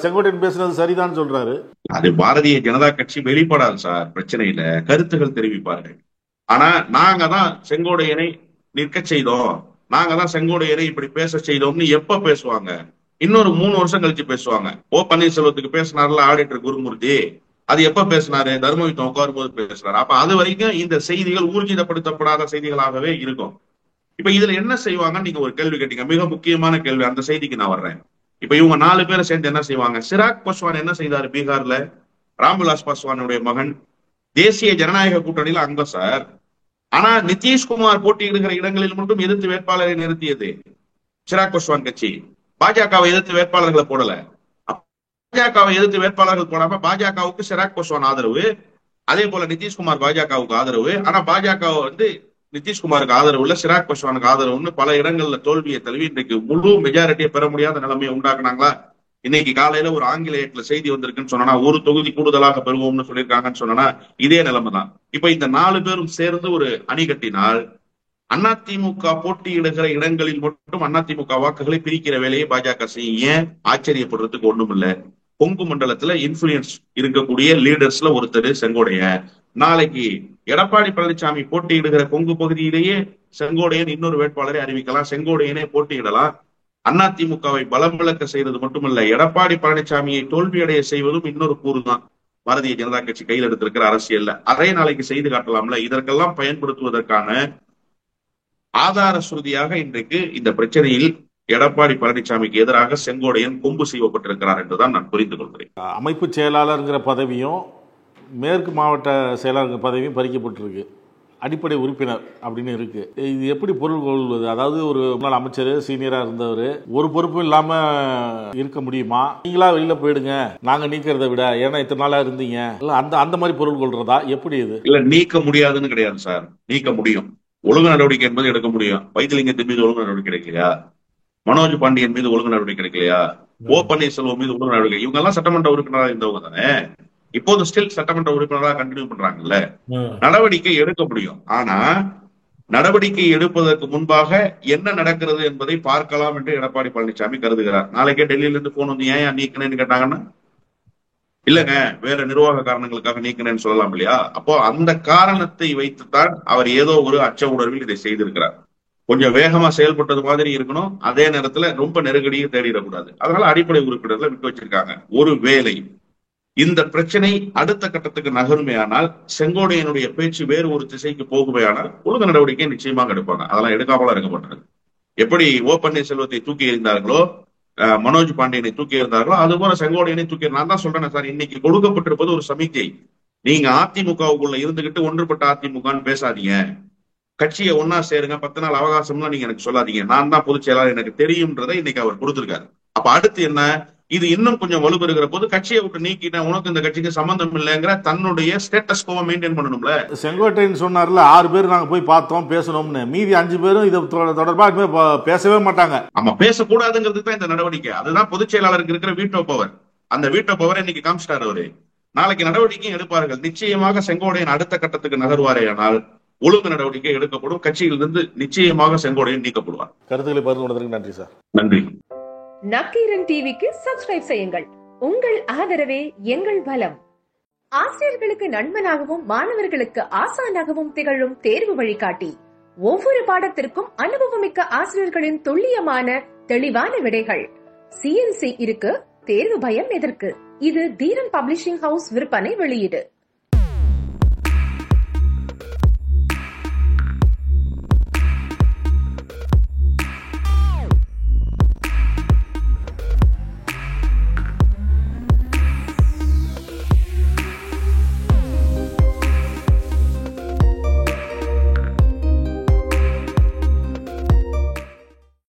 செங்கோட்டையன் பேசுறது சரிதான் சொல்றாரு. அது பாரதிய ஜனதா கட்சி வெளிப்படாது சார். பிரச்சனையில கருத்துகள் தெரிவிப்பார்கள். ஆனா நாங்க தான் செங்கோட்டையனை நிற்க செய்தோம், நாங்க தான் செங்கோட்டையனை இப்படி பேச செய்தோம்னு எப்ப பேசுவாங்க? இன்னொரு 3 வருஷம் கழிச்சு பேசுவாங்க. ஓ பன்னீர்செல்வத்துக்கு பேசினார்ல ஆடிட்டர் குருமூர்த்தி, அது எப்ப பேசினாரு? தர்மயுத்தம் உட்காரும் போது பேசினாரு. அப்ப அது வரைக்கும் இந்த செய்திகள் ஊர்ஜிதப்படுத்தப்படாத செய்திகளாகவே இருக்கும். இப்ப இதுல என்ன செய்வாங்கன்னு நீங்க ஒரு கேள்வி கேட்டீங்க, மிக முக்கியமான கேள்வி. அந்த செய்திக்கு நான் வர்றேன். இப்ப இவங்க 4 பேரை சேர்ந்து என்ன செய்வாங்க? சிராக் பாஸ்வான் என்ன செய்தாரு பீகார்ல? ராம்விலாஸ் பாஸ்வானுடைய மகன் தேசிய ஜனநாயக கூட்டணியில அங்கம் சார். ஆனா நிதிஷ்குமார் போட்டியிடுகிற இடங்களில் மட்டும் எதிர்த்து வேட்பாளரை நிறுத்தியது சிராக் பாஸ்வான் கட்சி. பாஜகவை எதிர்த்து வேட்பாளர்களை போடல. பாஜகவை எதிர்த்து வேட்பாளர்கள் போடாம பாஜகவுக்கு சிராக் பாஸ்வான் ஆதரவு, அதே போல நிதிஷ்குமார் பாஜகவுக்கு ஆதரவு. ஆனா பாஜக நிதிஷ்குமாருக்கு ஆதரவு இல்ல, சிராக் பாஸ்வானுக்கு ஆதரவுன்னு பல இடங்கள்ல தோல்வியை தழுவி இன்றைக்கு முழு மெஜாரிட்டியை பெற முடியாத நிலைமையை உண்டாக்குனாங்களா? இன்னைக்கு காலையில ஒரு ஆங்கில ஏட்ல செய்தி வந்திருக்குன்னு சொன்னா 1 தொகுதி கூடுதலாக பெறுவோம்னு சொல்லியிருக்காங்கன்னு சொன்னா இதே நிலைமை தான். இப்ப இந்த 4 பேரும் சேர்ந்து ஒரு அணி கட்டினால் அதிமுக போட்டியிடுகிற இடங்களில் மட்டும் அதிமுக வாக்குகளை பிரிக்கிற வேலையை பாஜக செய்யும். ஏன் ஆச்சரியப்படுறதுக்கு ஒண்ணும் இல்ல. கொங்கு மண்டலத்துல இன்ஃபுளுயன்ஸ் இருக்கக்கூடிய லீடர்ஸ்ல ஒருத்தர் செங்கோடையன். நாளைக்கு எடப்பாடி பழனிசாமி போட்டியிடுகிற கொங்கு பகுதியிலேயே செங்கோடையன் இன்னொரு வேட்பாளரை அறிவிக்கலாம், செங்கோடையனே போட்டியிடலாம். அதிமுகவை பலம் விளக்க செய்வது மட்டுமல்ல, எடப்பாடி பழனிசாமியை தோல்வியடைய செய்வதும் இன்னொரு கூறு தான் பாரதிய ஜனதா கட்சி கையில் எடுத்திருக்கிற அரசியல்ல. அதை நாளைக்கு செய்து காட்டலாம்ல. இதற்கெல்லாம் பயன்படுத்துவதற்கான ஆதார சுருதியாக இன்றைக்கு இந்த பிரச்சனையில் எடப்பாடி பழனிசாமிக்கு எதிராக செங்கோடையன் கொம்பு செய்யப்பட்டிருக்கிறார் என்றுதான் நான் புரிந்து கொள்கிறேன். அமைப்பு செயலாளர்ங்கிற பதவியும் மேற்கு மாவட்ட செயலாளர் பதவியும் பறிக்கப்பட்டிருக்கு. அடிப்படை உறுப்பினர் அப்படின்னு இருக்கு. இது எப்படி பொருள் கொள்வது? அதாவது ஒரு முன்னாள் அமைச்சர் சீனியரா இருந்தவர் ஒரு பொறுப்பும் இல்லாம இருக்க முடியுமா? நீங்களா வெளியில போயிடுங்க, நாங்க நீக்கிறத விட, ஏன்னா இத்தனை நாளா இருந்தீங்க, அந்த மாதிரி பொருள் கொள்றதா எப்படி? இது இல்ல, நீக்க முடியாதுன்னு கிடையாது சார், நீக்க முடியும். ஒழுங்கு நடவடிக்கை என்பது எடுக்க முடியும். வைத்திலிங்கத்தின் மீது ஒழுங்கு நடவடிக்கை கிடைக்கலையா? மனோஜ் பாண்டியன் மீது ஒழுங்கு நடவடிக்கை கிடைக்கலையா? ஓ பன்னீர்செல்வம் மீது ஒழுங்கு நடவடிக்கை. இவங்க எல்லாம் சட்டமன்ற உறுப்பினராக இருந்தவங்க தானே, இப்போது ஸ்டில் சட்டமன்ற உறுப்பினராக கண்டினியூ பண்றாங்கல்ல. நடவடிக்கை எடுக்க முடியும். ஆனா நடவடிக்கை எடுப்பதற்கு முன்பாக என்ன நடக்கிறது என்பதை பார்க்கலாம் என்று எடப்பாடி பழனிசாமி கருதுகிறார். நாளைக்கே டெல்லியில இருந்து போன் வந்து ஏன் நீக்கினேன்னு கேட்டாங்கன்னா, இல்லங்க வேற நிர்வாக காரணங்களுக்காக நீக்கினேன்னு சொல்லலாம் இல்லையா? அப்போ அந்த காரணத்தை வைத்துத்தான் அவர் ஏதோ ஒரு அச்ச உணர்வில் இதை செய்திருக்கிறார். கொஞ்சம் வேகமா செயல்பட்டது மாதிரி இருக்கணும், அதே நேரத்துல ரொம்ப நெருக்கடியை தேடிடக்கூடாது. அதனால அடிப்படை உறுப்பினர்ல விட்டு வச்சிருக்காங்க. ஒரு வேளை இந்த பிரச்சனை அடுத்த கட்டத்துக்கு நகருமையானால், செங்கோடையனுடைய பேச்சு வேறு ஒரு திசைக்கு போகுமையானால் ஒழுங்கு நடவடிக்கை நிச்சயமாக எடுப்பாங்க. அதெல்லாம் எடுக்காமலாம் இருக்க மாட்டாங்க. எப்படி ஓ பன்னீர்செல்வத்தை தூக்கி எறிந்தார்களோ, மனோஜ் பாண்டியனை தூக்கி இருந்தார்களோ, அதுபோல செங்கோடையனை தூக்கி. நான் தான் சொல்றேன் சார், இன்னைக்கு கொடுக்கப்பட்டிருப்பது ஒரு சமிக்கை. நீங்க அதிமுகவுக்குள்ள இருந்துகிட்டு ஒன்றுபட்ட அதிமுகன்னு பேசாதீங்க, கட்சியை ஒன்னா சேருங்க, 10 நாள் அவகாசம்லாம் நீங்க எனக்கு சொல்லாதீங்க, நான் தான் பொதுச் செயலாளர் எனக்கு தெரியும்ன்றதை இன்னைக்கு அவர் கொடுத்திருக்காரு. அப்ப அடுத்து என்ன? இது இன்னும் கொஞ்சம் வலுப்பெறுகிற போது கட்சியை விட்டு நீக்கிட்டேன், உனக்கு இந்த கட்சிக்கு சம்பந்தம் இல்லைங்கிற தன்னுடைய ஸ்டேட்டஸ் கோவை மெயின்டைன் பண்ணணும்ல. செங்கோட்டையன் சொன்னார்ல 6 பேர் நாங்க போய் பார்த்தோம் பேசணும்னு, மீதி 5 பேரும் இது தொடர்பாக பேசவே மாட்டாங்க. ஆமா, பேசக்கூடாதுங்கிறதுக்கு தான் இந்த நடவடிக்கை. அதுதான் பொதுச் செயலாளருக்கு இருக்கிற வீட்டோ பவர். அந்த வீட்டோ பவர் இன்னைக்கு காமிச்சிட்டாரு அவரு. நாளைக்கு நடவடிக்கையும் எடுப்பார்கள். நிச்சயமாக செங்கோடையன் அடுத்த கட்டத்துக்கு நகர்வாரே ஆனால் ஒழுங்கு நடவடிக்கை எடுக்கப்படும். கட்சியிலிருந்து நிச்சயமாக செங்கோடையன் நீக்கப்படுவார். கருத்துக்களை பகிர்ந்து கொண்டதற்கு நன்றி சார். நன்றி. நக்கீரன் டிவிக்கு சப்ஸ்கிரைப் செய்யுங்கள். உங்கள் ஆதரவே எங்கள் பலம். ஆசிரியர்களுக்கு நண்பனாகவும் மாணவர்களுக்கு ஆசானாகவும் திகழும் தேர்வு வழிகாட்டி. ஒவ்வொரு பாடத்திற்கும் அனுபவமிக்க ஆசிரியர்களின் துல்லியமான தெளிவான விடைகள். CNC இருக்கு, தேர்வு பயம் எதற்கு? இது தீரன் பப்ளிஷிங் ஹவுஸ் விற்பனை வெளியீடு.